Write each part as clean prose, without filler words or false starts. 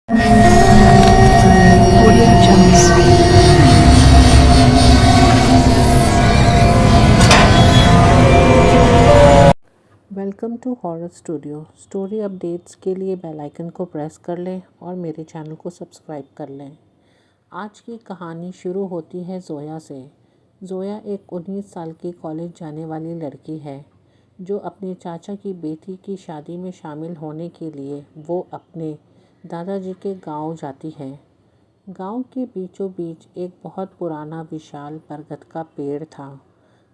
Audio Jungle. Welcome to horror studio. Story updates के लिए bell icon को press कर लें और मेरे चैनल को सब्सक्राइब कर लें। आज की कहानी शुरू होती है ज़ोया से। ज़ोया एक 19 साल की कॉलेज जाने वाली लड़की है जो अपने चाचा की बेटी की शादी में शामिल होने के लिए वो अपने दादाजी के गांव जाती है। गांव के बीचों बीच एक बहुत पुराना विशाल बरगद का पेड़ था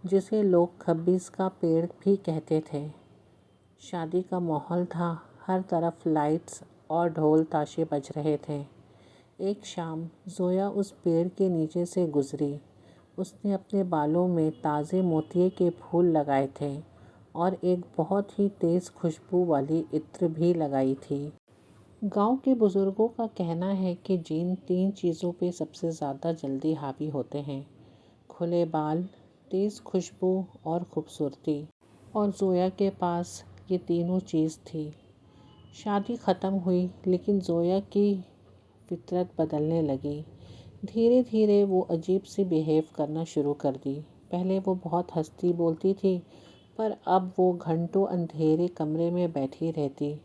जिसे लोग खब्बिस का पेड़ भी कहते थे। शादी का माहौल था, हर तरफ लाइट्स और ढोल ताशे बज रहे थे। एक शाम ज़ोया उस पेड़ के नीचे से गुजरी। उसने अपने बालों में ताज़े मोतिये के फूल लगाए थे और एक बहुत ही तेज़ खुशबू वाली इत्र भी लगाई थी। गांव के बुज़ुर्गों का कहना है कि जिन 3 चीज़ों पे सबसे ज़्यादा जल्दी हावी होते हैं, खुले बाल, तेज़ खुशबू और खूबसूरती, और ज़ोया के पास ये तीनों चीज़ थी। शादी ख़त्म हुई लेकिन ज़ोया की फितरत बदलने लगी। धीरे धीरे वो अजीब सी बिहेव करना शुरू कर दी। पहले वो बहुत हंसती बोलती थी, पर अब वो घंटों अंधेरे कमरे में बैठी रहती।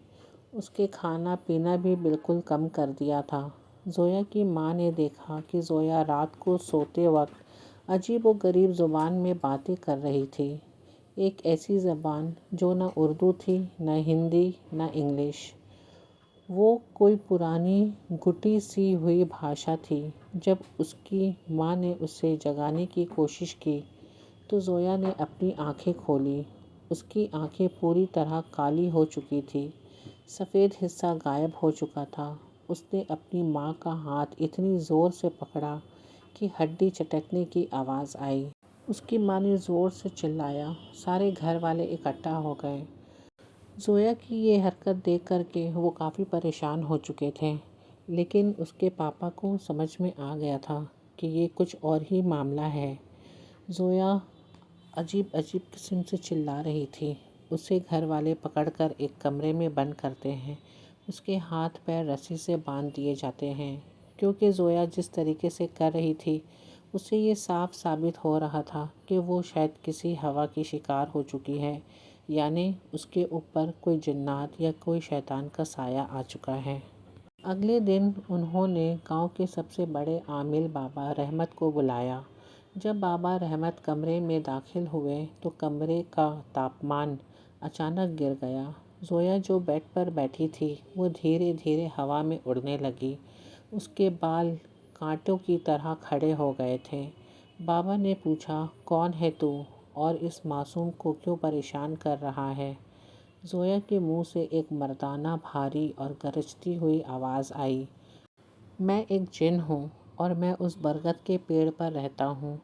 उसके खाना पीना भी बिल्कुल कम कर दिया था। ज़ोया की माँ ने देखा कि ज़ोया रात को सोते वक्त अजीब व गरीब ज़ुबान में बातें कर रही थी। एक ऐसी ज़बान जो न उर्दू थी, न हिंदी, न इंग्लिश। वो कोई पुरानी घुटी सी हुई भाषा थी। जब उसकी माँ ने उसे जगाने की कोशिश की तो ज़ोया ने अपनी आंखें खोली। उसकी आंखें पूरी तरह काली हो चुकी थी। सफ़ेद हिस्सा गायब हो चुका था। उसने अपनी माँ का हाथ इतनी ज़ोर से पकड़ा कि हड्डी चटकने की आवाज़ आई। उसकी माँ ने ज़ोर से चिल्लाया। सारे घर वाले इकट्ठा हो गए। ज़ोया की ये हरकत देख कर के वो काफ़ी परेशान हो चुके थे, लेकिन उसके पापा को समझ में आ गया था कि ये कुछ और ही मामला है। ज़ोया अजीब अजीब किस्म से चिल्ला रही थी। उसे घर वाले पकड़कर एक कमरे में बंद करते हैं। उसके हाथ पैर रस्सी से बांध दिए जाते हैं। क्योंकि ज़ोया जिस तरीके से कर रही थी, उससे ये साफ साबित हो रहा था कि वो शायद किसी हवा की शिकार हो चुकी है, यानी उसके ऊपर कोई जिन्नात या कोई शैतान का साया आ चुका है। अगले दिन उन्होंने गांव के सबसे बड़े आमिल बाबा रहमत को बुलाया। जब बाबा रहमत कमरे में दाखिल हुए तो कमरे का तापमान अचानक गिर गया। ज़ोया जो बेड पर बैठी थी वो धीरे धीरे हवा में उड़ने लगी। उसके बाल कांटों की तरह खड़े हो गए थे। बाबा ने पूछा, कौन है तू और इस मासूम को क्यों परेशान कर रहा है? ज़ोया के मुंह से एक मर्दाना भारी और गरजती हुई आवाज़ आई, मैं एक जिन हूँ और मैं उस बरगद के पेड़ पर रहता हूँ।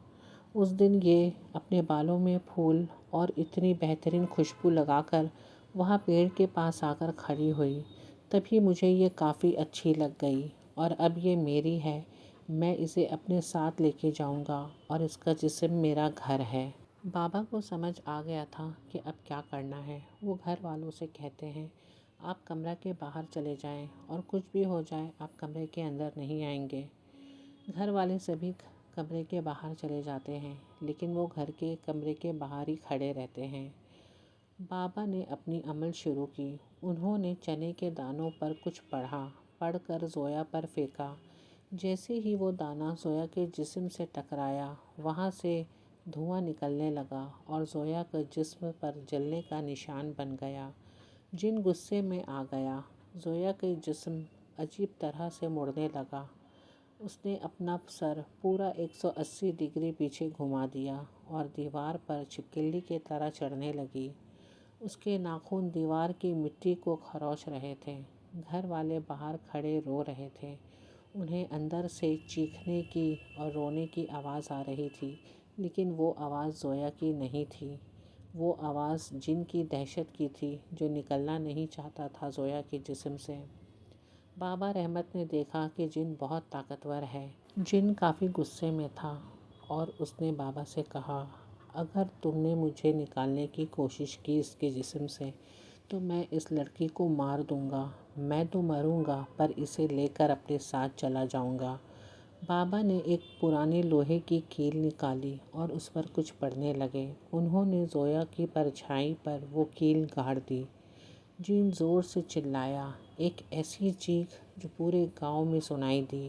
उस दिन ये अपने बालों में फूल और इतनी बेहतरीन खुशबू लगाकर वहाँ पेड़ के पास आकर खड़ी हुई। तभी मुझे ये काफ़ी अच्छी लग गई और अब ये मेरी है। मैं इसे अपने साथ लेके जाऊँगा और इसका जिस्म मेरा घर है। बाबा को समझ आ गया था कि अब क्या करना है। वो घर वालों से कहते हैं, आप कमरा के बाहर चले जाएं और कुछ भी हो जाए आप कमरे के अंदर नहीं आएंगे। घर वाले सभी कमरे के बाहर चले जाते हैं, लेकिन वो घर के कमरे के बाहर ही खड़े रहते हैं। बाबा ने अपनी अमल शुरू की। उन्होंने चने के दानों पर कुछ पढ़कर ज़ोया पर फेंका। जैसे ही वो दाना ज़ोया के जिस्म से टकराया, वहाँ से धुआं निकलने लगा और ज़ोया के जिस्म पर जलने का निशान बन गया। जिन गुस्से में आ गया। ज़ोया के जिस्म अजीब तरह से मुड़ने लगा। उसने अपना सर पूरा 180 डिग्री पीछे घुमा दिया और दीवार पर छिपकली की तरह चढ़ने लगी। उसके नाखून दीवार की मिट्टी को खरोच रहे थे। घर वाले बाहर खड़े रो रहे थे। उन्हें अंदर से चीखने की और रोने की आवाज़ आ रही थी, लेकिन वो आवाज़ ज़ोया की नहीं थी। वो आवाज़ जिन की दहशत की थी, जो निकलना नहीं चाहता था ज़ोया के जिस्म से। बाबा रहमत ने देखा कि जिन बहुत ताकतवर है। जिन काफ़ी गुस्से में था और उसने बाबा से कहा, अगर तुमने मुझे निकालने की कोशिश की इसके जिस्म से तो मैं इस लड़की को मार दूंगा। میں تو مروں گا پر اسے لے کر اپنے ساتھ چلا جاؤں گا۔ بابا نے ایک پرانے لوہے کی کیل نکالی اور اس پر کچھ پڑھنے لگے۔ انہوں نے زویا کی پرچھائی پر وہ کیل گاڑ دی۔ جین زور سے چلایا، ایک ایسی چیخ جو پورے گاؤں میں سنائی دی۔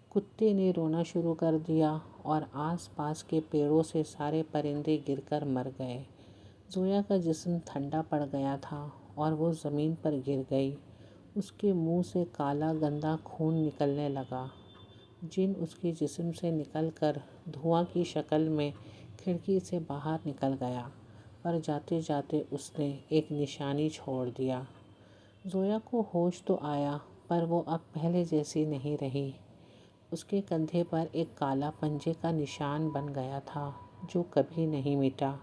کتے نے رونا شروع کر دیا اور آس پاس کے پیڑوں سے سارے پرندے گر کر مر گئے۔ زویا کا جسم ٹھنڈا پڑ گیا تھا اور وہ زمین پر گر گئی۔ اس کے منہ سے کالا گندا خون نکلنے لگا۔ جن اس کے جسم سے نکل کر دھواں کی شکل میں کھڑکی سے باہر نکل گیا، پر جاتے جاتے اس نے ایک نشانی چھوڑ دیا۔ زویا کو ہوش تو آیا پر وہ اب پہلے جیسی نہیں رہی۔ اس کے کندھے پر ایک کالا پنجے کا نشان بن گیا تھا جو کبھی نہیں مٹا۔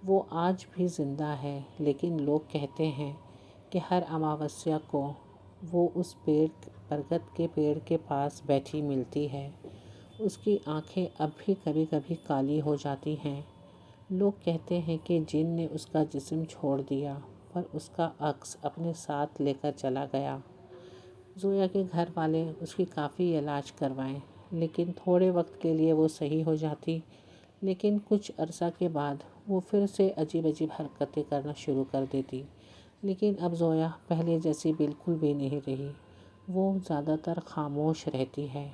وہ آج بھی زندہ ہے، لیکن لوگ کہتے ہیں کہ ہر اماوسیا کو وہ اس برگد کے پیڑ کے پاس بیٹھی ملتی ہے۔ اس کی آنکھیں اب بھی کبھی کبھی کالی ہو جاتی ہیں۔ لوگ کہتے ہیں کہ جن نے اس کا جسم چھوڑ دیا پر اس کا عکس اپنے ساتھ لے کر چلا گیا۔ زویا کے گھر والے اس کی کافی علاج کروائے، لیکن تھوڑے وقت کے لیے وہ صحیح ہو جاتی، لیکن کچھ عرصہ کے بعد وہ پھر سے عجیب عجیب حرکتیں کرنا شروع کر دیتی۔ لیکن اب زویا پہلے جیسی بالکل بھی نہیں رہی۔ وہ زیادہ تر خاموش رہتی ہے۔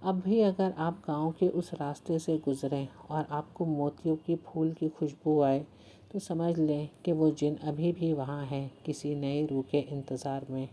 اب بھی اگر آپ گاؤں کے اس راستے سے گزریں اور آپ کو موتیوں کی پھول کی خوشبو آئے تو سمجھ لیں کہ وہ جن ابھی بھی وہاں ہے، کسی نئے روح کے انتظار میں۔